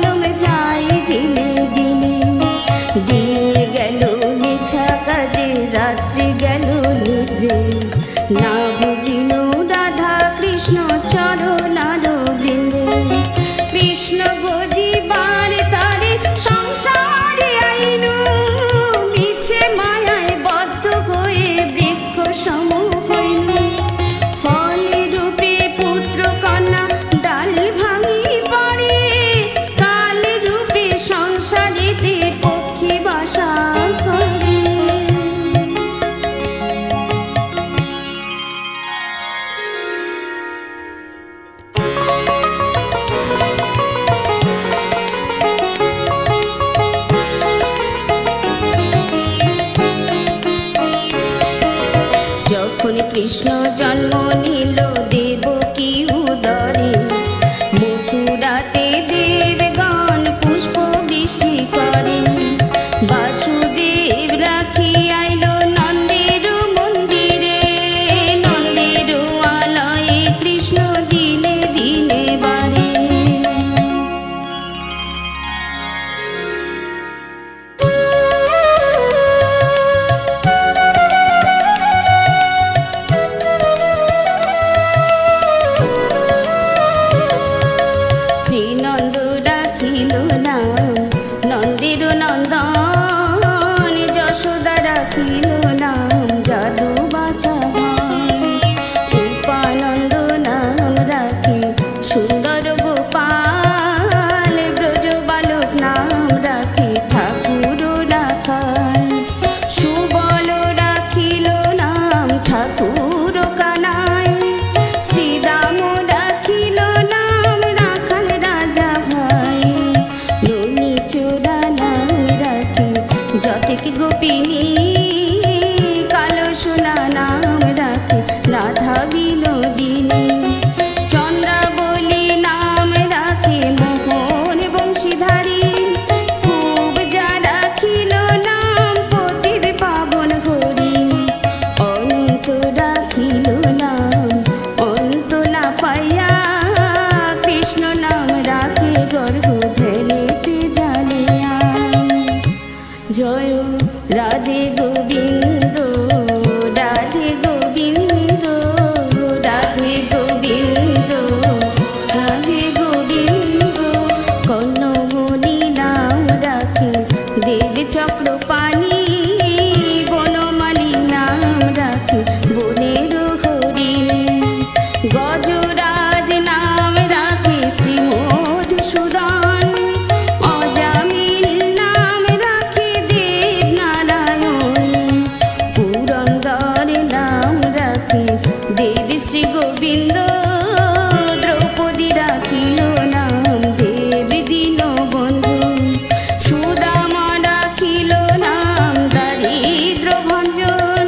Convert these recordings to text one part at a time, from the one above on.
কলম যায় দিনে দিনে। দিন গেল মিছা কাজে, রাত্রি গেল নিদ্রে, না বুঝিল রাধা কৃষ্ণ চরণার বৃন্দে। কৃষ্ণ বুঝিবার তারে সংসারে আইনু, মিছে মায়ায় বদ্ধ হয়ে বৃক্ষ সম হইল। ফলে রূপে পুত্র কন্যা ডাল ভাঙি পড়ে, কাল রূপে সংসারেতে পক্ষী বাসা করে। যখন কৃষ্ণ জন্ম নিল দেবকী উদরে, মথুরাতে দেবগণ পুষ্প বৃষ্টি করে। বাসুদেব রাখি আইল নন্দের মন্দিরে, নন্দের আলয়ে কৃষ্ণ দিনে দিনে বাড়ে। শ্রীনন্দ রাখিল নাম নন্দের নন্দন, যশোদা রাখিল নাম যাদু বাছা ভান। উপানন্দ নাম রাখি সুন্দর গোপাল, ব্রজ বালক নাম রাখি ঠাকুর রাখাল। সুবল রাখিল নাম ঠাকুর কানাই, শ্রীদাম রাখিল নাম রাখাল রাজা ভাই। ননী চোরা নাম রাখি যতিক গোপিনী, কালো সোনা নাম রাখি রাধা বিনোদিনী। চন্দ্রাবলী নাম রাখে মোহন বংশীধারী, খুব যা রাখিল নাম পতির পাবন হরি। অনন্ত রাখিল নাম অন্ত না পাইয়া, কৃষ্ণ নাম রাখে গর্ভ ধ্যানেতে জানিয়া। জয় রাধে গোবিন্দ, রাধে গোবিন্দ, রাধে গোবিন্দ, রাধে গোবিন্দ। কর্ণমণি নাম রাখে দেব চক্রপাণি, বনমালী নাম রাখে বনের হরিণী। গজরাজ নাম রাখে শ্রী মধুসূদন, অজামিল নাম রাখে দেব নারায়ণ। পুরন্দর নাম রাখে দেব শ্রী গোবিন্দ, দ্রৌপদী রাখিল নাম দেব দীনবন্ধু। সুদামা রাখিল নাম দারিদ্র ভঞ্জন,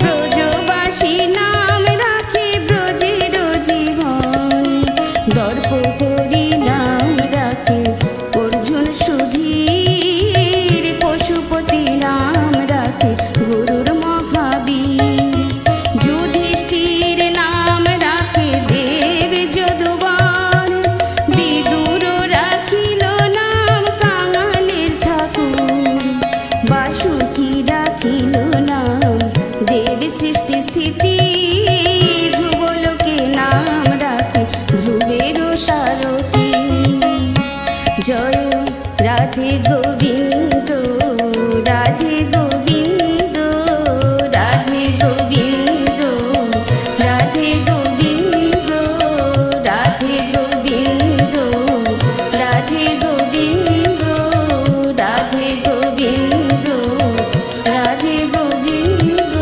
ব্রজবাসী নাম রাখে ব্রজের জীবন। দর্পহরি নাম রাখে অর্জুন সুধীর, পশুপতি নাম রাখে গুরুর মহাবীর। যুধিষ্ঠির নাম রাখে দেব যদুবর, বিদুর রাখিল নাম কাঙালের ঠাকুর। বাসুকি রাখিল নাম দেব সৃষ্টি স্থিতি, ধ্রুবলোকে নাম রাখে ধ্রুবের সারথি। জয় রাধে গোবিন্দ, রাধে গোবিন্দ, রাধে গোবিন্দ, রাধে গোবিন্দ, রাধে গোবিন্দ, রাধে গোবিন্দ, রাধে গোবিন্দ, রাধে গোবিন্দ।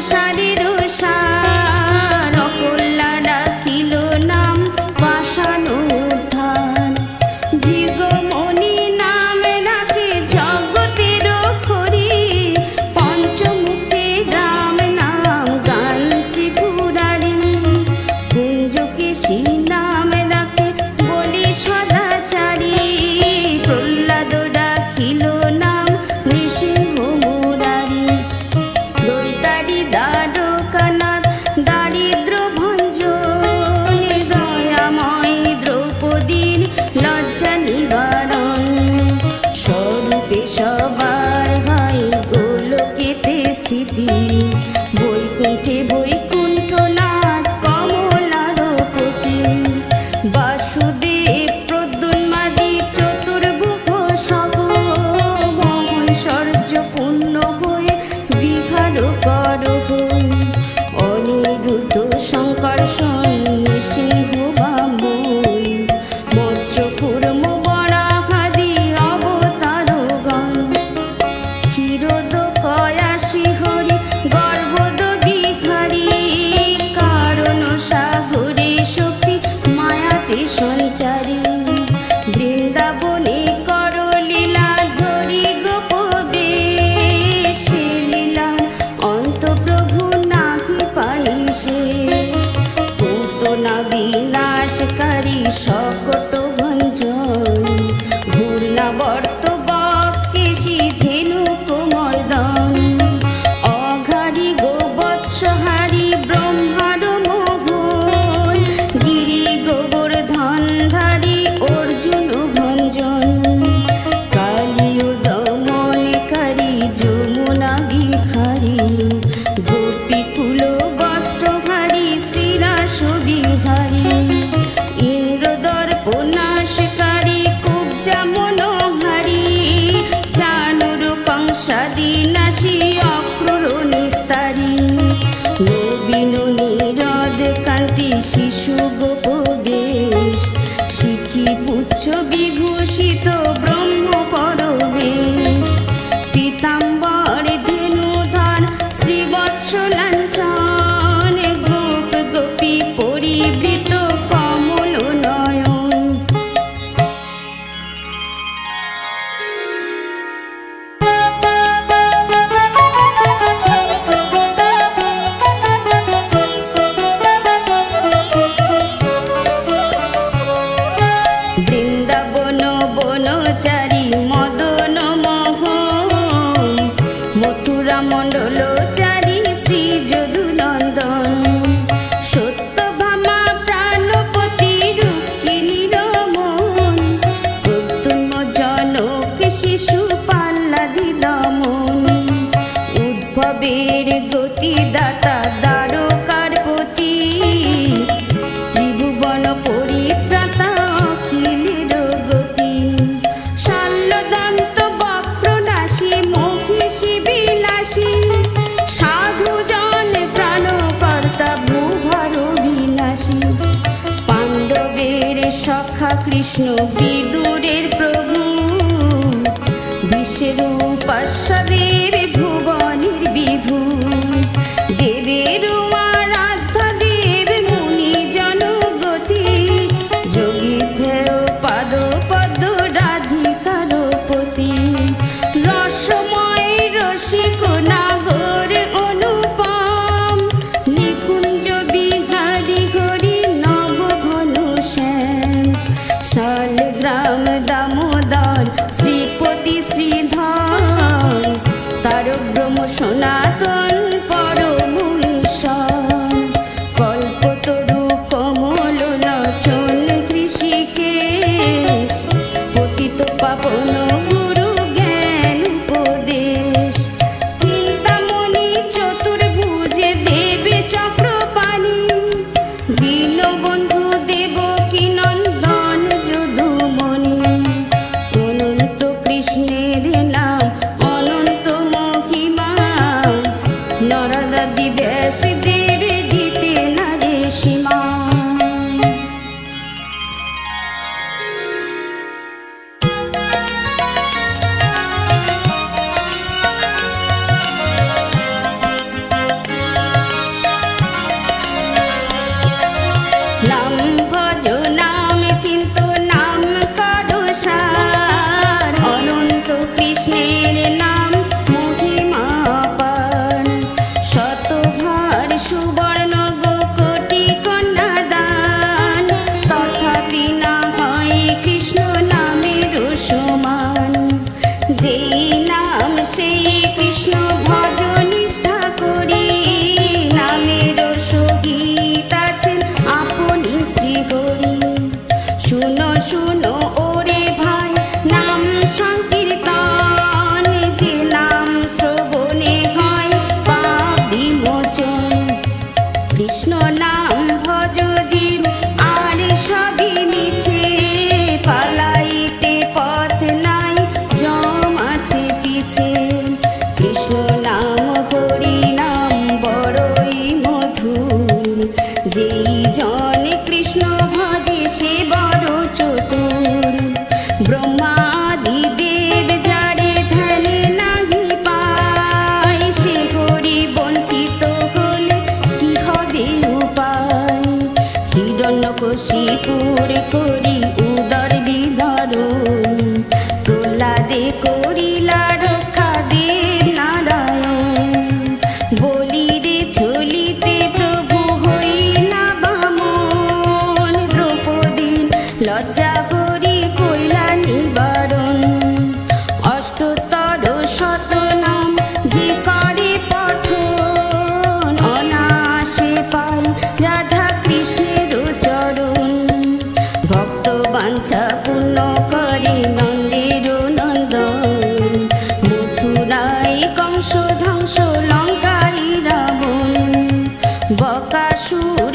সংসারের সার অকল্যা ডাকিল নাম পাষাণ উদ্ধার দিগমণি নাম রাখে জগতের হরি পঞ্চমুখে রাম নাম গান ত্রিপুরারি কুঞ্জকেশী নাম রাখে বলি সদাচারী প্রহ্লাদ ডাকিল নাম নৃসিংহ মুরারি দৈতারি দ্বারকানাথ দারিদ্র ভঞ্জন দয়াময় দ্রৌপদীর লজ্জা নিবারণ স্বরূপে সবার হয় গোলকেতে স্থিতি বৈকুণ্ঠে বৈকুণ্ঠনাথ কমলারপতি বাসুদেব প্রদ্যুন্মাদি চতুর্ভুজ সহ মহৈশ্বর্য পূর্ণ হয়ে বিহার করহ অনিরুদ্ধ সংকর্ষণ নৃসিংহ বামন মৎস্য কুর্ম বরাহাদি অবতারগণ ক্ষীরোদকয়াসী হরি গর্ভদ বিহারী কারণ সাগরে শক্তি মায়াতে সঞ্চারী বৃন্দাবনে কর লীলা ধরি গোপবেশ লীলা অন্ত প্রভু নাহি পাই শেষ পুতনা বিনাশকারী সকট ভঞ্জন ঘূর্ণাবর্ত বকেশী ধেনু কোমর্দন অঘারি গোবৎসহারি ব্রহ্মার মোহন গিরি গোবর্ধনধারী অর্জুন ভঞ্জন কালিয় দমনকারী যমুনা বিহারী গোপীকুল বস্ত্রহারী শ্রীরাস বিহারী ইন্দ্রদর্প নাশকারী কুব্জা মনোহারী চানুর কংসাদি নাশী অক্রূর নিস্তারী নবীন নীরদ কান্তি শিশু গোপবেশ শিখি পুচ্ছ বিভূষিত ব্রহ্ম পরবেশ পীতাম্বর ধেনুধর শ্রীবৎস লাঞ্ছন গোপ গোপী পরিবৃত কমল নয়ন বৃন্দাবন বনচারী মদন মোহন মথুরা মণ্ডলচারী শ্রী যদুনন্দন সত্যভামা প্রাণপতি রুক্মিণী রমন প্রদ্যুম্ন জনক শিশু পাল্লাদি দমন উদ্ভবের গতিদাতা দ্বারকার পতি ত্রিভুবন পরিত্রাতা অখিলের গতি শাল্যদন্ত বক্রনাশী মহিষী বিলাসী সাধুজন প্রাণকর্তা ভূভার বিনাশী পাণ্ডবের সখা কৃষ্ণ বিদুরের প্রভু বিশ্বের উপাস্যদেব ভুবনের বিভু দেবের আরাধ্যা দেব মুনি জনগতি যোগী ধ্যেয় পাদ পদ্ম রাধিকার পতি রসময় রসিক নাগর অনুপম নিকুঞ্জ বিহারী হরি নব ঘন শ্যাম শালগ্রাম দামোদর শ্রীপতি শ্রীধর তার ব্রহ্ম সনাতন পরম ঈশ্বর কল্পতরু কমল লোচন কৃষিকেশ পতিত পাবন গুরু জ্ঞান উপদেশ চিন্তামণি চতুর্ভুজে দেবে চক্রপাণি দীনবন্ধু দেবকী নন্দন যদুমণি অনন্ত কৃষ্ণের নাম অনন্ত মহিমা নরদাদি ব্যাসদেব দিতে নারে সীমা শশীপুর করি উদর বিদারণ, প্রহ্লাদে করিলা রক্ষা দেব নারায়ণ। বলিরে চলিতে প্রভু হইলা বামন, দ্রৌপদীর লজ্জা করি কইলা নিবারণ। অষ্টতর শতনাম যে করে পঠন, অনায়াসে পাই রাধা কৃষ্ণের চরণ। ভক্ত বাঞ্ছা পূর্ণ করে নন্দের নন্দন, মথুরায় কংস ধ্বংস লঙ্কায় রাবণ। বকাসুর